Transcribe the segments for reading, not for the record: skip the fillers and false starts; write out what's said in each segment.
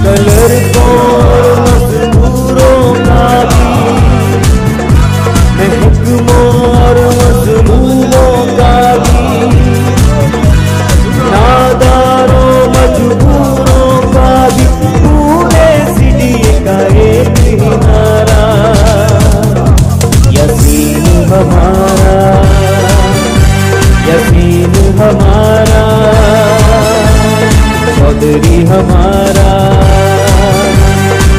कलरकों और मजदूरों का भी, महकमों और मजलूमों का भी, नादारों मजबूरों का भी, पूरे सिटी का एक ही नारा, यकीन हमारा, यकीन हमारा, चौधरी हमारा,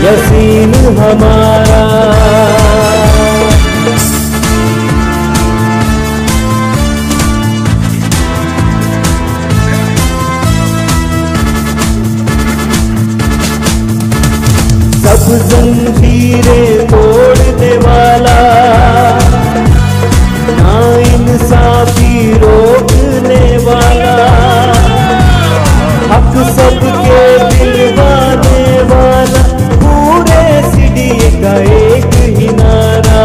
यकीन हमारा। सब जंजीरें तोड़ने वाला, नाइंसाफी रोकने वाला, हक सबके दिलवाने वाला, पूरे सिटी का एक ही नारा,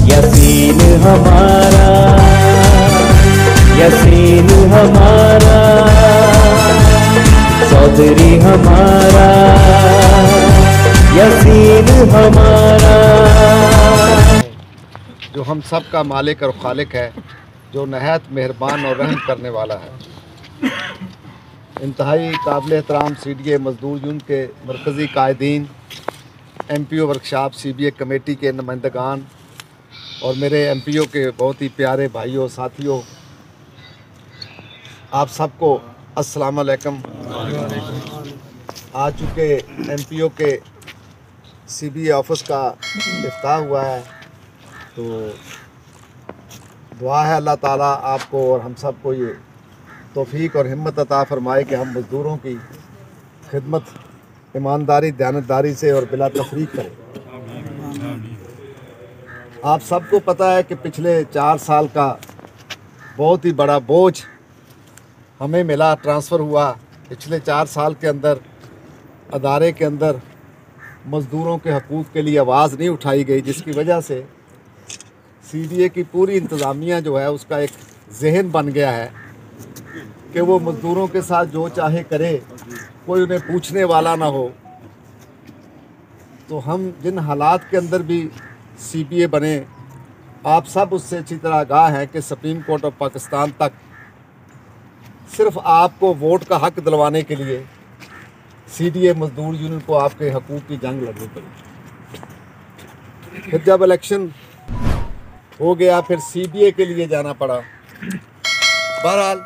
यकीन हमारा, यकीन हमारा, चौधरी हमारा, यकीन हमारा। जो हम सब का मालिक और खालिक है, जो नहायत मेहरबान और रहम करने वाला है। इंतहाई काबिल एहतराम CDA मजदूर यूनियन के मरकज़ी कायदीन, MPO वर्कशॉप CBA कमेटी के नुमाइंदगान और मेरे MPO के बहुत ही प्यारे भाइयों साथियों, आप सबको अस्सलाम वालेकुम। आ चुके MPO के CBA ऑफिस का इफ्ताह हुआ है, तो दुआ है अल्लाह ताला आपको और हम सब को ये तौफीक और हिम्मत अता फरमाए कि हम मज़दूरों की खिदमत ईमानदारी, दयानतदारी से और बिला तफरीक करें। आप सबको पता है कि पिछले 4 साल का बहुत ही बड़ा बोझ हमें मिला, ट्रांसफ़र हुआ। पिछले 4 साल के अंदर अदारे के अंदर मज़दूरों के हकूक़ के लिए आवाज़ नहीं उठाई गई, जिसकी वजह से CDA की पूरी इंतज़ामिया जो है उसका एक जहन बन गया है कि वो मज़दूरों के साथ जो चाहे करे, कोई उन्हें पूछने वाला ना हो। तो हम जिन हालात के अंदर भी CBA बने, आप सब उससे अच्छी तरह आगाह हैं कि सुप्रीम कोर्ट ऑफ पाकिस्तान तक सिर्फ़ आपको वोट का हक़ दिलवाने के लिए CDA मज़दूर यूनियन को आपके हकूक़ की जंग लड़नी पड़ी। फिर जब इलेक्शन हो गया, फिर CBA के लिए जाना पड़ा। बहरहाल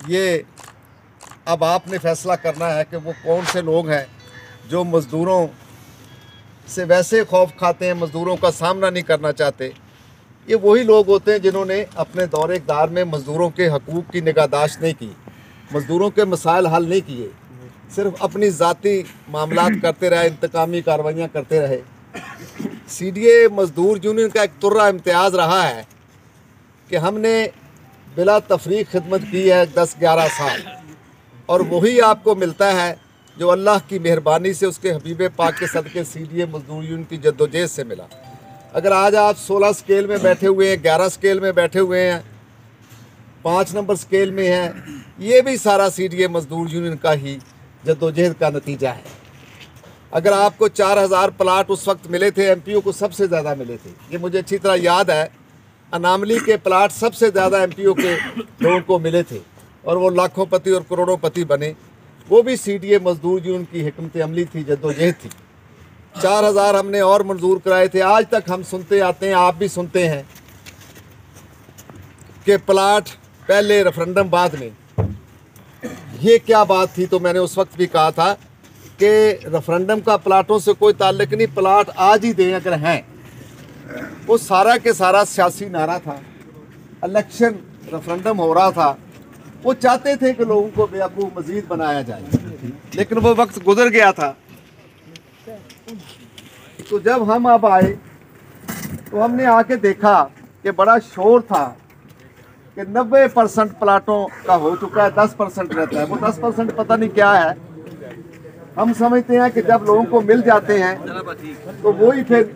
ये अब आपने फ़ैसला करना है कि वो कौन से लोग हैं जो मज़दूरों से वैसे खौफ खाते हैं, मज़दूरों का सामना नहीं करना चाहते। ये वही लोग होते हैं जिन्होंने अपने दौरे इक़्तिदार में मज़दूरों के हकूक़ की निगाहदाश्त नहीं की, मज़दूरों के मसाइल हल नहीं किए, सिर्फ अपनी ज़ाती मामलात करते रहे, इंतकामी कार्रवाइयाँ करते रहे। CDA मज़दूर यूनियन का एक तुर्रा इम्तियाज़ रहा है कि हमने बिला तफरीक खिदमत की है 10-11 साल, और वही आपको मिलता है जो अल्लाह की मेहरबानी से उसके हबीब पाक के सदक़े CDA मज़दूर यूनियन की जद्दोजहद से मिला। अगर आज आप 16 स्केल में बैठे हुए हैं, 11 स्केल में बैठे हुए हैं, 5 नंबर स्केल में हैं, ये भी सारा CDA मज़दूर यूनियन का ही जद्दोजहद का नतीजा है। अगर आपको 4000 प्लाट उस वक्त मिले थे, MPO को सबसे ज़्यादा मिले थे, ये मुझे अच्छी तरह याद है। अनामली के प्लाट सबसे ज़्यादा MPO के लोगों को मिले थे और वो लाखोंपति और करोड़ोंपति बने। वो भी CDA मज़दूर यूनियन की हिकमत अमली थी, जद्दोजहद थी। 4000 हमने और मंजूर कराए थे। आज तक हम सुनते आते हैं, आप भी सुनते हैं कि प्लाट पहले रेफरेंडम बाद में। ये क्या बात थी? तो मैंने उस वक्त भी कहा था कि रेफरेंडम का प्लाटों से कोई ताल्लुक नहीं, प्लाट आज ही दें अगर हैं। वो सारा के सारा सियासी नारा था। इलेक्शन रेफरेंडम हो रहा था, वो चाहते थे कि लोगों को बेवकूफ़ मज़ीद बनाया जाए, लेकिन वो वक्त गुजर गया था। तो जब हम अब आए तो हमने आके देखा कि बड़ा शोर था कि 90% प्लाटों का हो चुका है, 10% रहता है। वो 10% पता नहीं क्या है। हम समझते हैं कि जब लोगों को मिल जाते हैं तो वो ही फिर।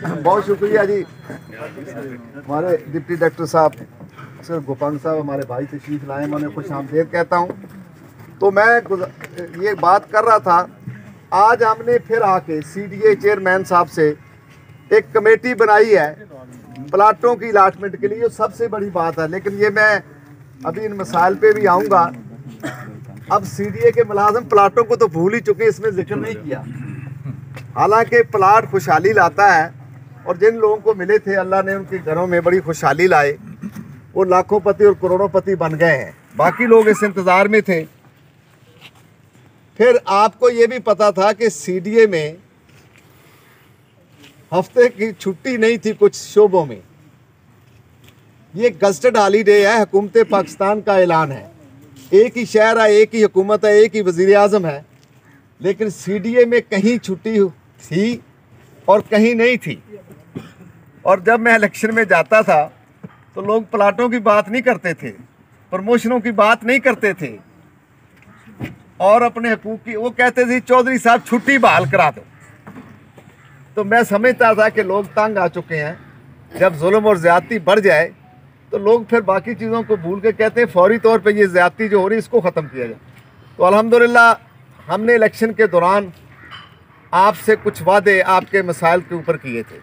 बहुत शुक्रिया जी, हमारे डिप्टी डायरेक्टर साहब सर गोपांग साहब, हमारे भाई तशरीफ लाए, मैं उन्हें खुश आमदेद कहता हूँ। तो मैं ये बात कर रहा था, आज हमने फिर आके सीडीए चेयरमैन साहब से एक कमेटी बनाई है प्लाटों की अलाटमेंट के लिए, ये सबसे बड़ी बात है। लेकिन ये मैं अभी इन मसाइल पे भी आऊँगा। अब सीडीए के मुलाजिम प्लाटों को तो भूल ही चुके, इसमें जिक्र नहीं किया। हालांकि प्लाट खुशहाली लाता है, और जिन लोगों को मिले थे अल्लाह ने उनके घरों में बड़ी खुशहाली लाए, वो लाखोंपति और करोड़ोंपति बन गए हैं। बाकी लोग इस इंतज़ार में थे। फिर आपको ये भी पता था कि सीडीए में हफ्ते की छुट्टी नहीं थी कुछ शोबों में। ये गज़टेड हॉलीडे है, हुकूमत पाकिस्तान का ऐलान है। एक ही शहर है, एक ही हुकूमत है, एक ही वज़ीर आज़म है, लेकिन सीडीए में कहीं छुट्टी थी और कहीं नहीं थी। और जब मैं इलेक्शन में जाता था तो लोग प्लाटों की बात नहीं करते थे, प्रमोशनों की बात नहीं करते थे, और अपने हकूक़ की वो कहते थे चौधरी साहब छुट्टी बहाल करा दो। तो मैं समझता था कि लोग तंग आ चुके हैं। जब जुल्म और ज़्यादती बढ़ जाए तो लोग फिर बाकी चीज़ों को भूल के कहते हैं फौरी तौर पे ये ज़्यादती जो हो रही है इसको ख़त्म किया जाए। तो अल्हम्दुलिल्लाह हमने इलेक्शन के दौरान आपसे कुछ वादे आपके मसाइल के ऊपर किए थे।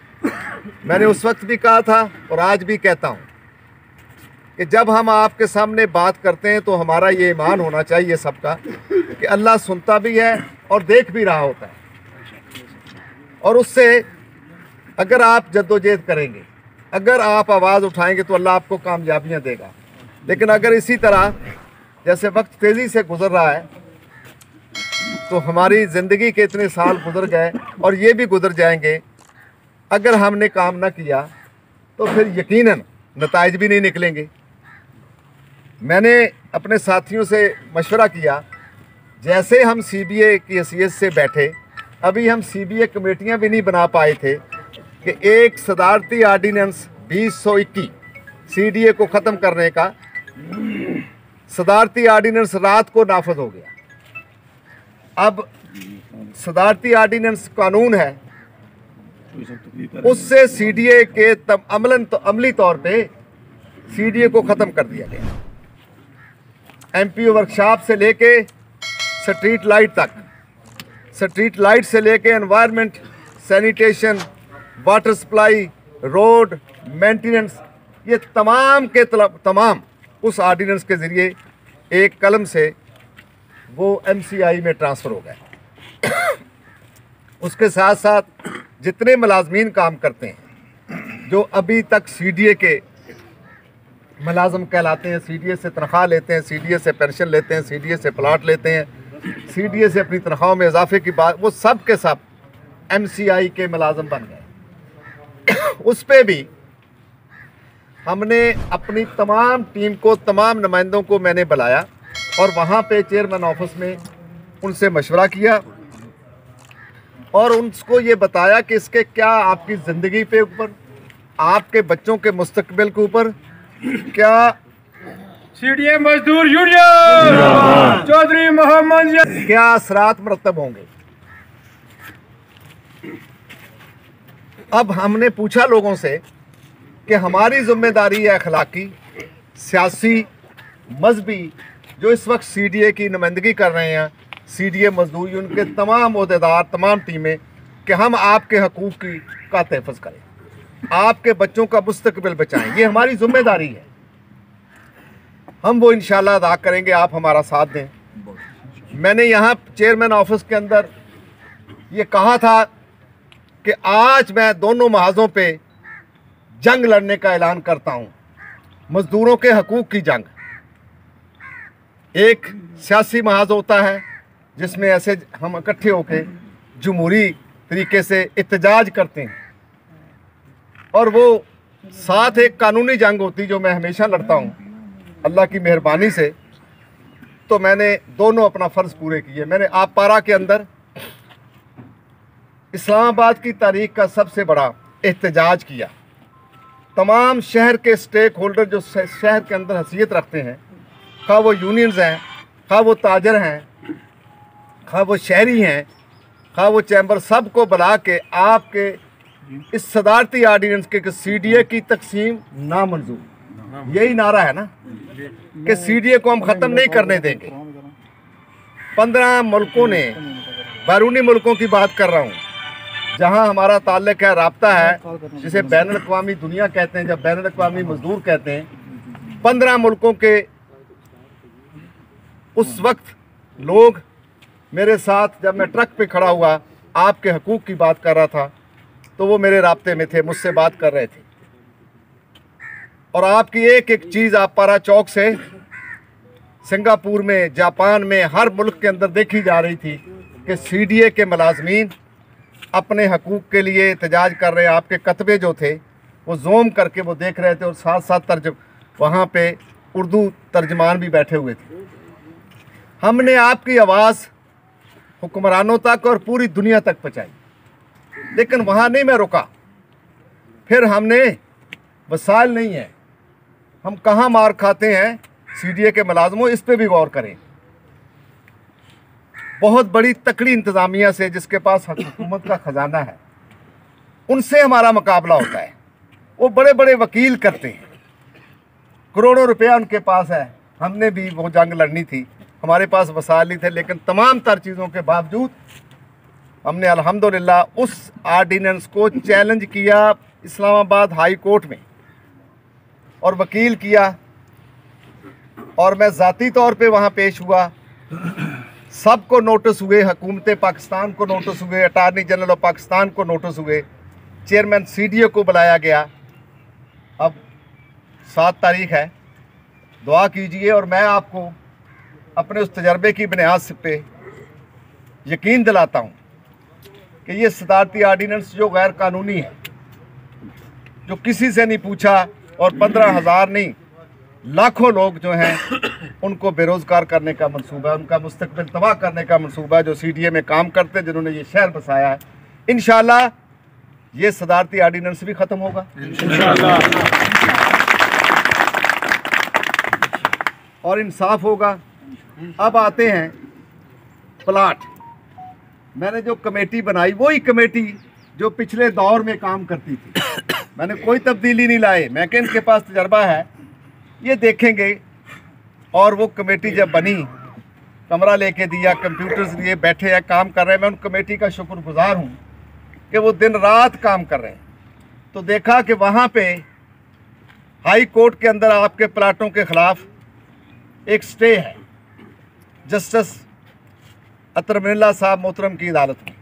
मैंने उस वक्त भी कहा था और आज भी कहता हूँ कि जब हम आपके सामने बात करते हैं तो हमारा ये ईमान होना चाहिए सबका कि अल्लाह सुनता भी है और देख भी रहा होता है। और उससे अगर आप जद्दोजहद करेंगे, अगर आप आवाज़ उठाएंगे तो अल्लाह आपको कामयाबियाँ देगा। लेकिन अगर इसी तरह जैसे वक्त तेज़ी से गुजर रहा है तो हमारी ज़िंदगी के इतने साल गुजर गए और ये भी गुजर जाएंगे, अगर हमने काम ना किया तो फिर यकीनन नताइज भी नहीं निकलेंगे। मैंने अपने साथियों से मशवरा किया, जैसे हम सीबीए की हैसियत से बैठे, अभी हम सीबीए कमेटियां भी नहीं बना पाए थे कि एक सदारती आर्डीनेंस 2021 सीडीए को ख़त्म करने का सदारती आर्डीनेंस रात को नाफज हो गया। अब सदारती आर्डीनेंस कानून है, उससे सीडीए के अमली तौर पे सीडीए को ख़त्म कर दिया गया। एमपीओ वर्कशॉप से लेके स्ट्रीट लाइट तक, स्ट्रीट लाइट से लेके environment, sanitation, water supply, road maintenance, ये तमाम के तमाम उस आर्डिनेंस के ज़रिए एक कलम से वो एमसीआई में ट्रांसफ़र हो गए। उसके साथ साथ जितने मुलाजमीन काम करते हैं जो अभी तक सीडीए के मुलाजम कहलाते हैं, सीडीए से तनख्वाह लेते हैं, सीडीए से पेंशन लेते हैं, सीडीए से प्लाट लेते हैं, सीडीए से अपनी तनख्वाहों में इजाफे की बात, वो सब के सब एमसीआई के मुलाजम बन गए। उस पे भी हमने अपनी तमाम टीम को, तमाम नुमाइंदों को मैंने बुलाया और वहाँ पे चेयरमैन ऑफिस में उनसे मशवरा किया और उनको ये बताया कि इसके क्या आपकी ज़िंदगी पे ऊपर, आपके बच्चों के मुस्तकबिल के ऊपर क्या सीडीए मजदूर यूनियन चौधरी मोहम्मद क्या असरात मरतब होंगे। अब हमने पूछा लोगों से कि हमारी जिम्मेदारी है अखलाकी, सियासी, मजहबी, जो इस वक्त सीडीए की नुमाइंदगी कर रहे हैं, सीडीए मजदूर यूनियन के तमाम ओहदेदार, तमाम टीमें, कि हम आपके हकूक़ की का तहफ़्फ़ुज़ करें, आपके बच्चों का मुस्तकबिल बचाएं। ये हमारी जिम्मेदारी है, हम वो इंशाल्लाह अदा करेंगे, आप हमारा साथ दें। मैंने यहाँ चेयरमैन ऑफिस के अंदर ये कहा था कि आज मैं दोनों महाजों पे जंग लड़ने का ऐलान करता हूँ, मज़दूरों के हकूक़ की जंग। एक सियासी महाज होता है जिसमें ऐसे हम इकट्ठे होकर जमहूरी तरीके से एहतजाज करते हैं, और वो साथ एक कानूनी जंग होती जो मैं हमेशा लड़ता हूँ अल्लाह की मेहरबानी से। तो मैंने दोनों अपना फ़र्ज़ पूरे किए। मैंने आप पारा के अंदर इस्लामाबाद की तारीख़ का सबसे बड़ा एहतजाज किया। तमाम शहर के स्टेक होल्डर जो शहर के अंदर हैसियत रखते हैं, खा वो यूनियंस हैं, खा वो ताजर हैं, खा वो शहरी हैं, खा वो चैम्बर, सबको बुला के आपके इस सदारती आर्डिनेंस के सीडीए की तकसीम नामंजूर, यही नारा है ना कि सीडीए को हम ख़त्म नहीं करने देंगे। 15 मुल्कों ने, बैरूनी मुल्कों की बात कर रहा हूँ, जहाँ हमारा ताल्लुक है, राब्ता है, जिसे बैनुल अक़वामी दुनिया कहते हैं, जब बैनुल अक़वामी मजदूर कहते हैं, 15 मुल्कों के उस वक्त लोग मेरे साथ, जब मैं ट्रक पे खड़ा हुआ आपके हकूक़ की बात कर रहा था, तो वो मेरे राब्ते में थे, मुझसे बात कर रहे थे। और आपकी एक एक चीज़ आप पारा चौक से सिंगापुर में, जापान में, हर मुल्क के अंदर देखी जा रही थी कि CDA के मुलाजमीन अपने हकूक़ के लिए एहतजाज कर रहे हैं। आपके कतबे जो थे वो ज़ूम करके वो देख रहे थे, और साथ साथ वहाँ पे उर्दू तर्जमान भी बैठे हुए थे। हमने आपकी आवाज़ हुक्मरानों तक और पूरी दुनिया तक पहुँचाई, लेकिन वहाँ नहीं मैं रुका। फिर हमने, वसाइल नहीं है, हम कहाँ मार खाते हैं CDA के मुलाजमों, इस पे भी गौर करें। बहुत बड़ी तकड़ी इंतज़ामिया से, जिसके पास हुकूमत का ख़जाना है, उनसे हमारा मुकाबला होता है। वो बड़े बड़े वकील करते हैं, करोड़ों रुपया उनके पास है। हमने भी वो जंग लड़नी थी, हमारे पास वसाइल नहीं थे, लेकिन तमाम तर चीज़ों के बावजूद हमने अल्हम्दुलिल्लाह उस आर्डीनेंस को चैलेंज किया इस्लामाबाद हाई कोर्ट में, और वकील किया, और मैं ज़ाती तौर पे वहाँ पेश हुआ। सबको नोटिस हुए, हुकूमत पाकिस्तान को नोटिस हुए, अटार्नी जनरल ऑफ पाकिस्तान को नोटिस हुए, चेयरमैन CDA को बुलाया गया। अब 7 तारीख है, दुआ कीजिए, और मैं आपको अपने उस तजर्बे की बुनियाद पे यकीन दिलाता हूँ कि ये सदारती आर्डीनेंस जो गैर कानूनी है, जो किसी से नहीं पूछा, और 15,000 नहीं लाखों लोग जो हैं उनको बेरोज़गार करने का मंसूबा है, उनका मुस्तकबिल तबाह करने का मंसूबा है, जो CDA में काम करते हैं, जिन्होंने ये शहर बसाया है। इंशाअल्लाह ये सदारती आर्डीनेंस भी ख़त्म होगा इंशाअल्लाह, और इंसाफ होगा। अब आते हैं प्लाट। मैंने जो कमेटी बनाई, वही कमेटी जो पिछले दौर में काम करती थी, मैंने कोई तब्दीली नहीं लाई। मैं कि इनके पास तजर्बा है, ये देखेंगे। और वो कमेटी जब बनी, कमरा लेके दिया, कंप्यूटर्स लिए, बैठे हैं, काम कर रहे हैं। मैं उन कमेटी का शुक्रगुजार हूँ कि वो दिन रात काम कर रहे हैं। तो देखा कि वहाँ पे हाई कोर्ट के अंदर आपके प्लाटों के ख़िलाफ़ एक स्टे है, जस्टिस अतर मिल्ला साहब मोहतरम की अदालत में।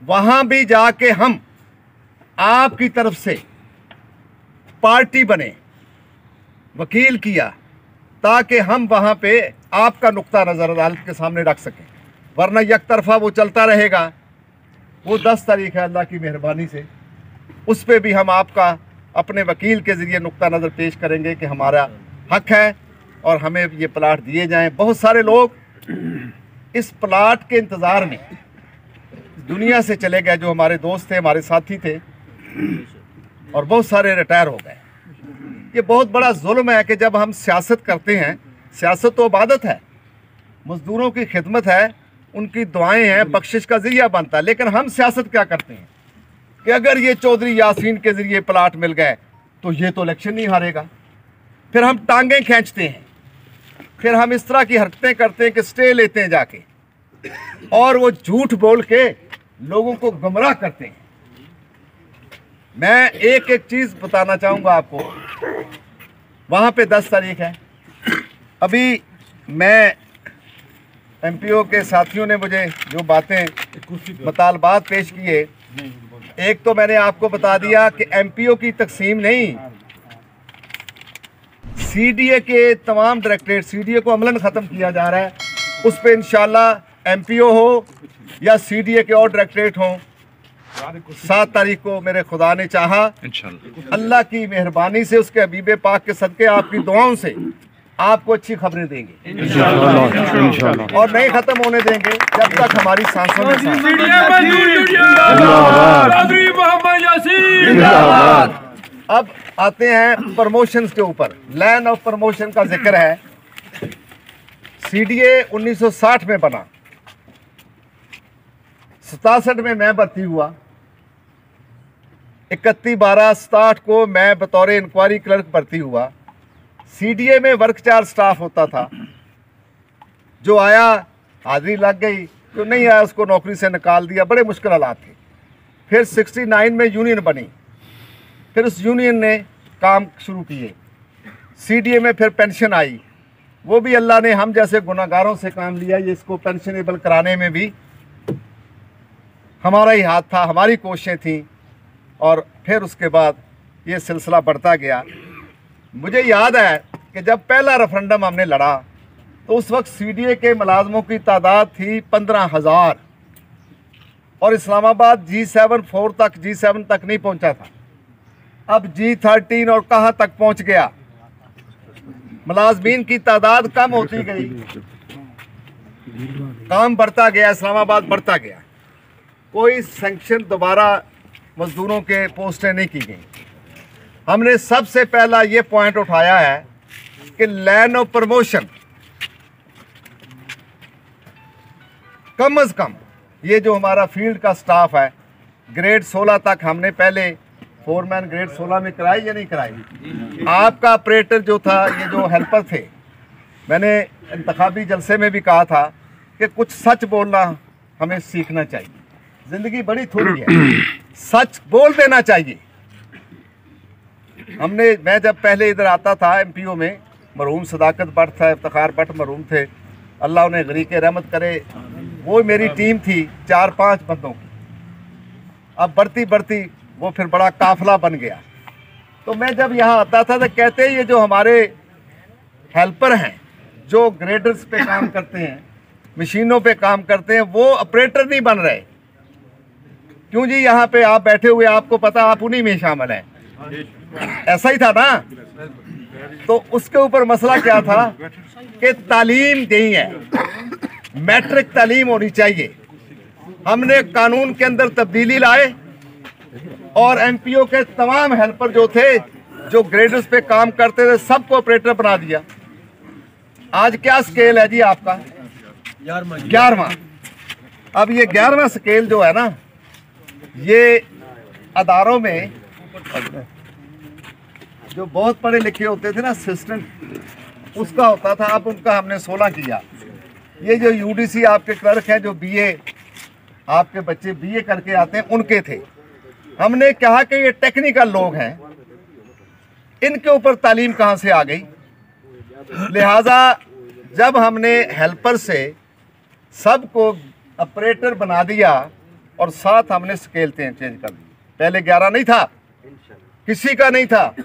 वहाँ भी जाके हम आपकी तरफ से पार्टी बने, वकील किया, ताकि हम वहाँ पे आपका नुक्ता नज़र अदालत के सामने रख सकें, वरना एक तरफा वो चलता रहेगा। वो 10 तारीख है, अल्लाह की मेहरबानी से उस पर भी हम आपका अपने वकील के ज़रिए नुक्ता नज़र पेश करेंगे कि हमारा हक है और हमें ये प्लाट दिए जाएं। बहुत सारे लोग इस प्लाट के इंतज़ार में दुनिया से चले गए, जो हमारे दोस्त थे, हमारे साथी थे, और बहुत सारे रिटायर हो गए। ये बहुत बड़ा जुल्म है कि जब हम सियासत करते हैं, सियासत तो इबादत है, मज़दूरों की खिदमत है, उनकी दुआएं हैं, बख्शिश का ज़रिया बनता है, लेकिन हम सियासत क्या करते हैं कि अगर ये चौधरी यासीन के ज़रिए प्लाट मिल गए तो ये तो इलेक्शन नहीं हारेगा। फिर हम टांगें खींचते हैं, फिर हम इस तरह की हरकतें करते हैं कि स्टे लेते हैं जाके, और वो झूठ बोल के लोगों को गुमराह करते हैं। मैं एक एक चीज़ बताना चाहूँगा आपको। वहाँ पे 10 तारीख है। अभी मैं MPO के साथियों ने मुझे जो बातें मुतालबात पेश किए, एक तो मैंने आपको बता दिया कि MPO की तकसीम नहीं, CDA के तमाम डायरेक्टरेट, CDA को अमलन ख़त्म किया जा रहा है। उस पर इंशाल्लाह MPO हो या CDA के और डायरेक्टरेट हों, 7 तारीख को मेरे खुदा ने चाहा, अल्लाह की मेहरबानी से, उसके हबीब पाक के सदके, आपकी दुआओं से आपको अच्छी खबरें देंगे इंशाअल्लाह, और नहीं ख़त्म होने देंगे जब तक हमारी सांसों में सांस। अब आते हैं प्रमोशंस के ऊपर। लैंड ऑफ प्रमोशन का जिक्र है। CDA 1960 में बना, 67 में मैं भर्ती हुआ, 31/12/67 को मैं बतौर इंक्वायरी क्लर्क भर्ती हुआ। CDA में वर्क चार्ज स्टाफ होता था, जो आया हाजिरी लग गई, जो नहीं आया उसको नौकरी से निकाल दिया। बड़े मुश्किल हालात थे। फिर 69 में यूनियन बनी, फिर उस यूनियन ने काम शुरू किए। CDA में फिर पेंशन आई, वो भी अल्लाह ने हम जैसे गुनाहगारों से काम लिया। ये इसको पेंशनेबल कराने में भी हमारा ही हाथ था, हमारी कोशिशें थी। और फिर उसके बाद ये सिलसिला बढ़ता गया। मुझे याद है कि जब पहला रेफरेंडम हमने लड़ा तो उस वक्त CDA के मुलाजमों की तादाद थी 15,000 और इस्लामाबाद G7 4 तक G7 तक नहीं पहुंचा था। अब G13 और कहाँ तक पहुंच गया। मुलाजमीन की तादाद कम होती गई, काम बढ़ता गया, इस्लामाबाद बढ़ता गया। कोई सैंक्शन दोबारा मजदूरों के पोस्टें नहीं की गई। हमने सबसे पहला ये पॉइंट उठाया है कि लाइन ऑफ प्रमोशन कम अज़ कम ये जो हमारा फील्ड का स्टाफ है, ग्रेड 16 तक हमने पहले फोरमैन ग्रेड 16 में कराई या नहीं कराई। आपका ऑपरेटर जो था, ये जो हेल्पर थे, मैंने इंतखाबी जलसे में भी कहा था कि कुछ सच बोलना हमें सीखना चाहिए। ज़िंदगी बड़ी थोड़ी है, सच बोल देना चाहिए। मैं जब पहले इधर आता था MPO में, मरहूम सदाकत भट्ट था, इफ्तिखार भट्ट मरहूम थे, अल्लाह उन्हें गरीक रहमत करे। वो मेरी टीम थी 4-5 बंदों की। अब बढ़ती बढ़ती वो फिर बड़ा काफिला बन गया। तो मैं जब यहाँ आता था तो कहते ये जो हमारे हेल्पर हैं, जो ग्रेडर्स पे काम करते हैं, मशीनों पे काम करते हैं, वो ऑपरेटर नहीं बन रहे। क्यों जी, यहाँ पे आप बैठे हुए, आपको पता, आप उन्हीं में शामिल हैं। ऐसा ही था ना। तो उसके ऊपर मसला क्या था कि तालीम यही है, मैट्रिक तालीम होनी चाहिए। हमने कानून के अंदर तब्दीली लाए और MPO के तमाम हेल्पर जो थे, जो ग्रेडर्स पे काम करते थे, सबको ऑपरेटर बना दिया। आज क्या स्केल है जी आपका? 11वां। अब ये 11वां स्केल जो है ना, ये अदारों में जो बहुत पढ़े लिखे होते थे ना, असिस्टेंट, उसका होता था। अब उनका हमने 16 किया। ये जो UDC आपके क्लर्क हैं, जो BA आपके बच्चे BA करके आते हैं, उनके थे। हमने कहा कि ये टेक्निकल लोग हैं, इनके ऊपर तालीम कहाँ से आ गई। लिहाजा जब हमने हेल्पर से सबको ऑपरेटर बना दिया और साथ हमने स्केल चेंज कर दी। पहले 11 नहीं था, किसी का नहीं था।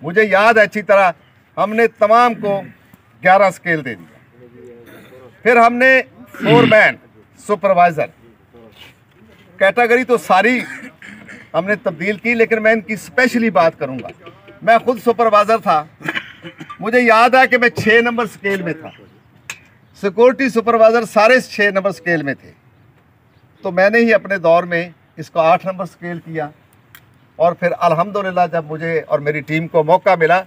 मुझे याद है अच्छी तरह, हमने तमाम को 11 स्केल दे दिया। फिर हमने फोरमैन, सुपरवाइज़र कैटेगरी तो सारी हमने तब्दील की, लेकिन मैं इनकी स्पेशली बात करूंगा। मैं खुद सुपरवाइज़र था। मुझे याद है कि मैं 6 नंबर स्केल में था। सिक्योरिटी सुपरवाइज़र सारे 6 नंबर स्केल में थे। तो मैंने ही अपने दौर में इसको 8 नंबर स्केल किया। और फिर अल्हम्दुलिल्लाह जब मुझे और मेरी टीम को मौका मिला,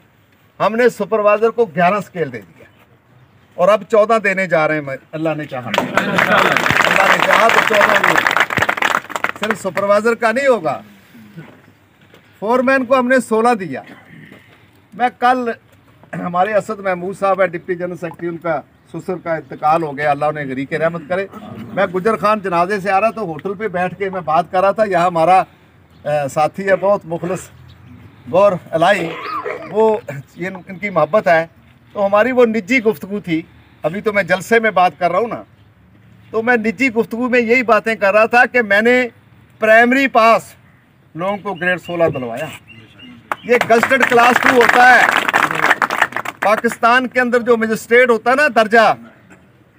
हमने सुपरवाइज़र को 11 स्केल दे दिया और अब 14 देने जा रहे हैं। अल्लाह ने चाहा, अल्लाह ने चाहा तो 14 भी। सिर्फ सुपरवाइज़र का नहीं होगा, फोरमैन को हमने 16 दिया। मैं कल, हमारे असद महमूद साहब है डिप्टी जनरल सेक्रेटरी, उनका ससुर का इंतकाल हो गया, अल्लाह उन्हें गरीक रहमत करे। मैं गुजर खान जनाजे से आ रहा तो होटल पे बैठ के मैं बात कर रहा था। यहाँ हमारा साथी है बहुत मुखलस, गौर अलाई, वो ये इनकी मोहब्बत है। तो हमारी वो निजी गुफ्तगू थी। अभी तो मैं जलसे में बात कर रहा हूँ ना, तो मैं निजी गुफ्तगू में यही बातें कर रहा था कि मैंने प्राइमरी पास लोगों को ग्रेड 16 दिलवाया। ये गजटेड क्लास 2 होता है। पाकिस्तान के अंदर जो मजिस्ट्रेट होता है ना दर्जा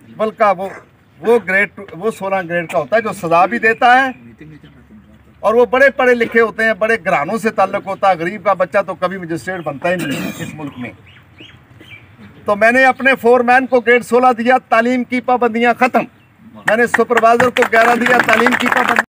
बल्कि वो ग्रेड 16 ग्रेड का होता है, जो सजा भी देता है। और वो बड़े पढ़े लिखे होते हैं, बड़े घरानों से ताल्लुक़ होता है। गरीब का बच्चा तो कभी मजिस्ट्रेट बनता ही नहीं है इस मुल्क में। तो मैंने अपने फोरमैन को ग्रेड 16 दिया, तालीम की पाबंदियाँ ख़त्म। मैंने सुपरवाइज़र को 11 दिया, तालीम की पाबंदी